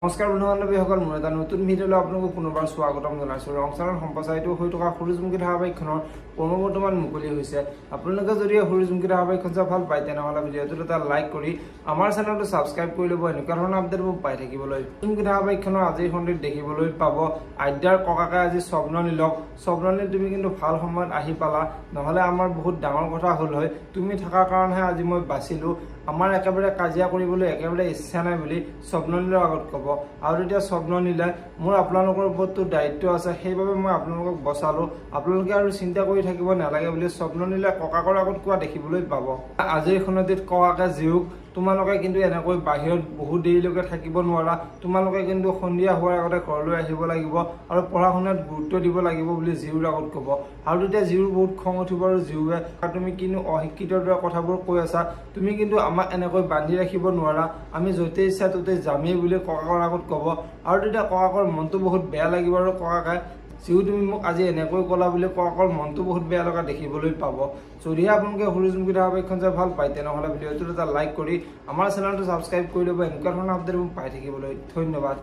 নমস্কাৰ বন্ধু-বান্ধৱীসকল, মোৰ এটা নতুন ভিডিঅ'লৈ আপোনালোকক পুনৰবাৰ স্বাগতম জনাইছোঁ। ৰংচাৰৰ সম্প্ৰচাৰিত হৈ থকা সূৰুযমুখী ধাৰাবাহিকখনৰ ক্ৰমবৰ্ধমান মুকলি হৈছে। আপোনালোকে যদি সূৰুযমুখী ধাৰাবাহিকখন চাই ভাল পায় তেনেহ'লে ভিডিঅ'টোত এটা লাইক কৰি আমাৰ চেনেলটো ছাবস্ক্ৰাইব কৰি ল'ব এনেকুৱা ধৰণৰ আপডেটবোৰ পাই থাকিবলৈ। সূৰুযমুখী ধাৰাবাহিকখনৰ আজিৰ খণ্ডিত দেখিবলৈ পাব আদ্যাৰ ককাকে আজি স্বপ্ননীলক, স্বপ্ননীল তুমি কিন্তু ভাল সময়ত আহি পালা, নহ'লে আমাৰ বহুত ডাঙৰ কথা হ'ল হয়, তুমি থকাৰ কাৰণেহে আজি মই বাচিলোঁ, আমাৰ একেবাৰে কাজিয়া কৰিবলৈ একেবাৰে ইচ্ছা নাই বুলি স্বপ্ননীলৰ আগত ক'ব। আৰু তেতিয়া স্বপ্ননীলে মোৰ আপোনালোকৰ ওপৰতো দায়িত্ব আছে, সেইবাবে মই আপোনালোকক বচালোঁ, আপোনালোকে আৰু চিন্তা কৰি থাকিব নালাগে বুলি স্বপ্ননীলে ককাকৰ আগত কোৱা দেখিবলৈ পাব। আজিৰ খনটিত ককাকে জীওক তোমালোকে কিন্তু এনেকৈ বাহিৰত বহুত দেৰিলৈকে থাকিব নোৱাৰা, তোমালোকে কিন্তু সন্ধিয়া হোৱাৰ আগতে ঘৰলৈ আহিব লাগিব আৰু পঢ়া শুনাত গুৰুত্ব দিব লাগিব বুলি জীউৰ আগত ক'ব। আৰু তেতিয়া জীউৰ বহুত খং উঠিব আৰু জীউৱে তুমি কিন্তু অশিক্ষিতৰ দৰে কথাবোৰ কৈ আছা, তুমি কিন্তু আমাক এনেকৈ বান্ধি ৰাখিব নোৱাৰা, আমি য'তে ইচ্ছা ত'তে যামেই বুলি ককাকৰ আগত ক'ব। আৰু তেতিয়া ককাকৰ মনটো বহুত বেয়া লাগিব আৰু ককাকে জীউ তুমি মোক আজি এনেকৈ ক'লা বুলি ককাকৰ মনটো বহুত বেয়া লগা দেখিবলৈ পাব। যদিহে আপোনালোকে সূৰুযমুখী ধাৰাবাহিকখন চাই ভাল পায় তেনেহ'লে ভিডিঅ'টোত এটা লাইক কৰি আমাৰ চেনেলটো ছাবস্ক্ৰাইব কৰি ল'ব এনেকুৱা ধৰণৰ আপডেটবোৰ পাই থাকিবলৈ। ধন্যবাদ।